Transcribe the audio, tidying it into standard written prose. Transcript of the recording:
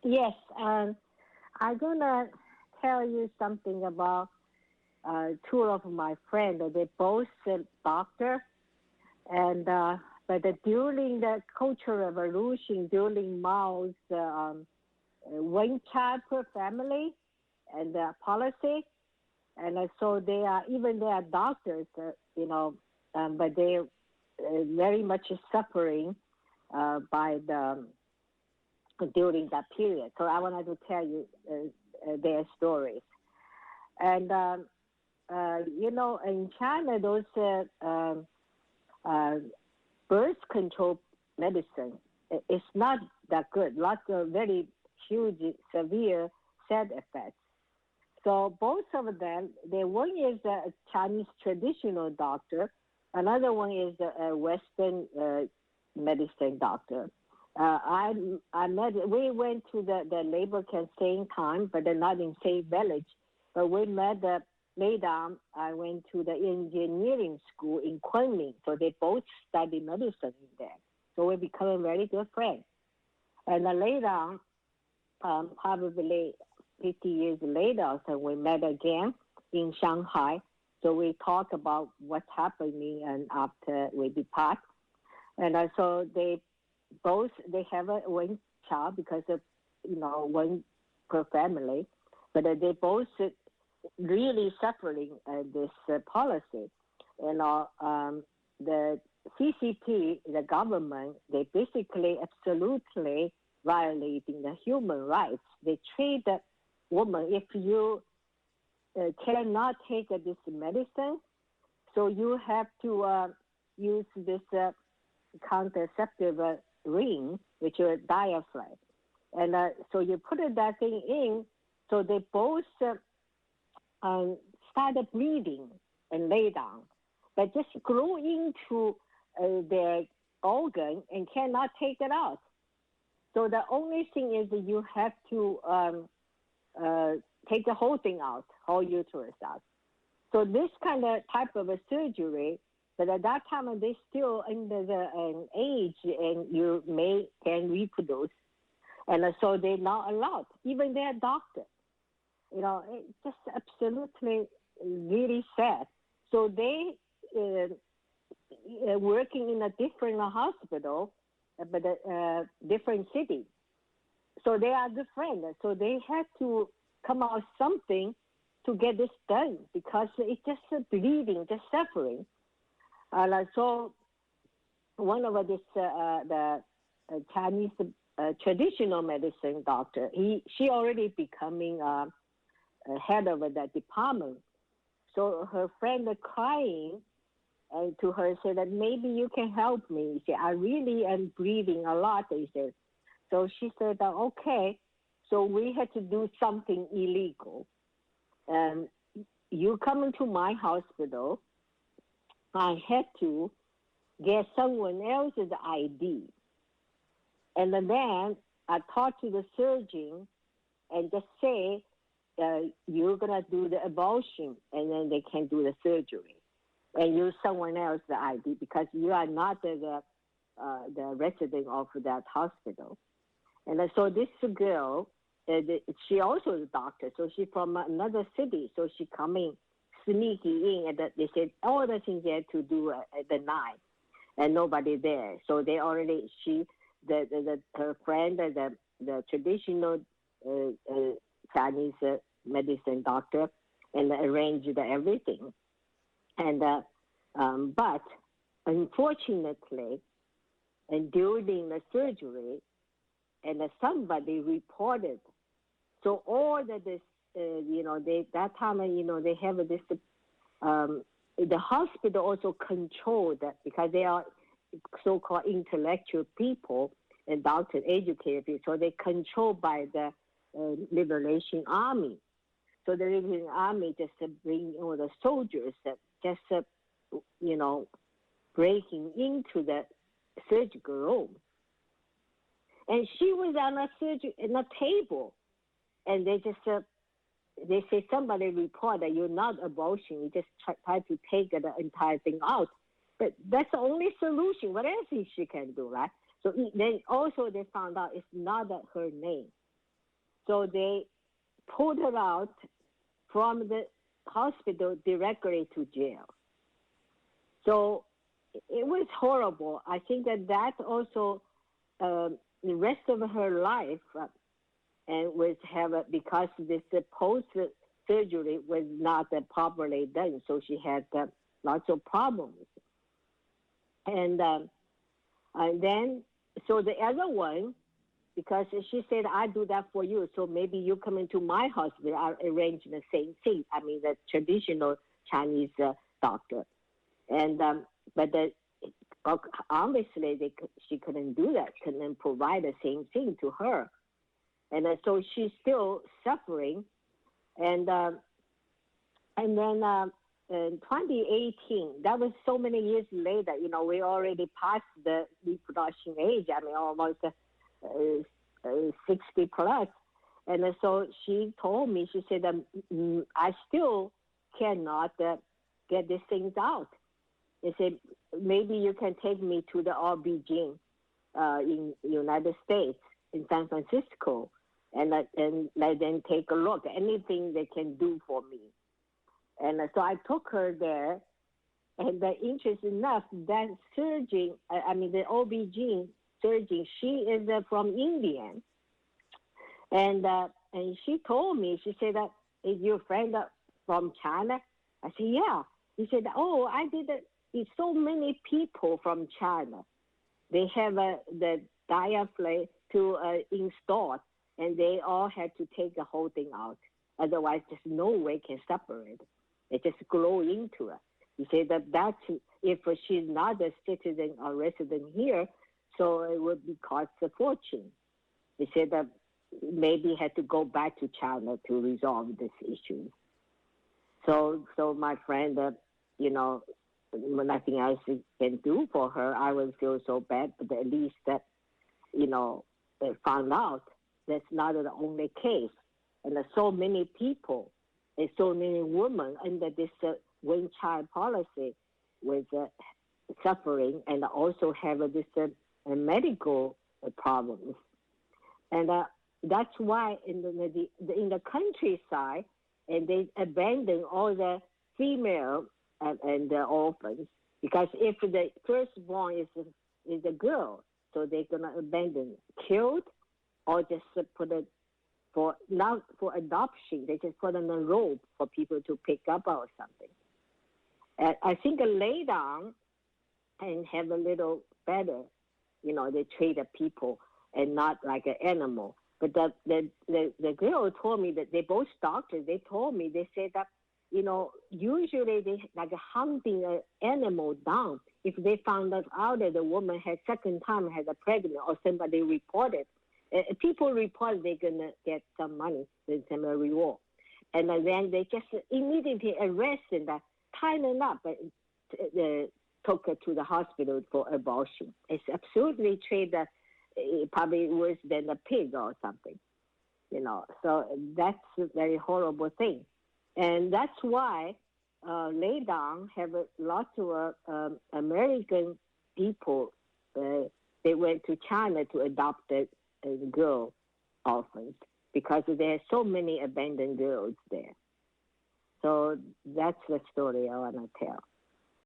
Yes, I'm gonna tell you something about two of my friends. They both doctor, and during the Cultural Revolution, during Mao's one child per family and policy, and so they are doctors, but they very much suffering by the during that period. So I wanted to tell you their stories. And in China, those uh, birth control medicine is not that good. Lots of very huge, severe side effects. So both of them, the one is a Chinese traditional doctor, another one is a Western medicine doctor. I met. We went to the labor camp same time, but they're not in same village. But we met later on. I went to the engineering school in Kunming, so they both study medicine in there. So we become very good friends. And then later on, probably 50 years later, so we met again in Shanghai. So we talk about what's happening and after we depart. And so they have one child because of, one per family, but they both really suffering this policy. The CCP, the government, they basically absolutely violating the human rights. They treat the woman, if you cannot take this medicine, so you have to use this contraceptive ring, which is a diaphragm. And so you put that thing in, so they both started bleeding and lay down, but just grew into their organ and cannot take it out. So the only thing is that you have to take the whole thing out, whole uterus out. So this kind of type of a surgery, but at that time they still under the age and you can reproduce, and so they're not allowed. Even their doctor, it's just absolutely really sad. So they working in a different hospital, but a different city. So they are good friends. So they had to come out something to get this done because it's just bleeding, just suffering. So one of this the Chinese traditional medicine doctor, she already becoming head of that department. So her friend crying to her said that maybe you can help me. She said, I really am breathing a lot, he said. So she said, okay. So we had to do something illegal. You come into my hospital, I had to get someone else's ID. And then I talked to the surgeon and just say, you're going to do the abortion, and then they can do the surgery. And use someone else's ID because you are not the resident of that hospital. And so this girl, she also is a doctor, so she's from another city. So she coming, sneaking in, and they said all the things they had to do at the night, and nobody there. So they already, her friend, the traditional Chinese medicine doctor, and arranged everything. And but unfortunately, and during the surgery, and somebody reported. So all that this, that time, they have this. The hospital also controlled that because they are so-called intellectual people and doctors, educated people. So they controlled by the Liberation Army. So the Liberation Army just bring all the soldiers that just, breaking into the surgical room. And she was on a table, and they just they say somebody report that you're not abortion, you just try to take the entire thing out. But that's the only solution. What else she can do, right? So then also they found out it's not her name. So they pulled her out from the hospital directly to jail. So it was horrible. I think that also the rest of her life and was because this post surgery was not properly done, so she had lots of problems. And then, so the other one, because she said, I do that for you, so maybe you come into my hospital, I'll arrange the same thing. I mean, the traditional Chinese doctor. And, but obviously she couldn't do that, couldn't provide the same thing to her. And so she's still suffering. And then in 2018, that was so many years later, we already passed the reproduction age, I mean, almost 60 plus. And so she told me, she said, I still cannot get these things out. They said, maybe you can take me to the OB-GYN in the United States, in San Francisco, and let them take a look, anything they can do for me. And so I took her there, and interesting enough, that surgeon, the OB-GYN surgeon, she is from India. And she told me, she said, is your friend from China? I said, yeah. He said, oh, I did it. It's so many people from China. They have the diaphragm to install, and they all had to take the whole thing out. Otherwise, there's no way can separate it. It just grow into it. He said that's if she's not a citizen or resident here, so it would be cost a fortune. He said that maybe had to go back to China to resolve this issue. So my friend, nothing else can do for her. I would feel so bad, but at least that, they found out that's not the only case. And there's so many people and so many women under this one-child policy with suffering and also have this medical problems. And that's why in the countryside, and they abandon all the female and the orphans, because if the firstborn is a girl, so they're gonna abandon, killed, or just put it not for adoption. They just put on a rope for people to pick up or something. And I think lay down and have a little better, they treat the people and not like an animal. But the girl told me that they both doctors. They told me, they said that usually they like hunting an animal down. If they found out that the woman had second time had a pregnant or somebody reported, people report they're gonna get some money, some reward, and then they just immediately arrest and tie them up, took her to the hospital for abortion. It's absolutely treated probably worse than a pig or something, So that's a very horrible thing. And that's why lay down have lots of American people. They went to China to adopt a girl orphans because there are so many abandoned girls there. So that's the story I want to tell.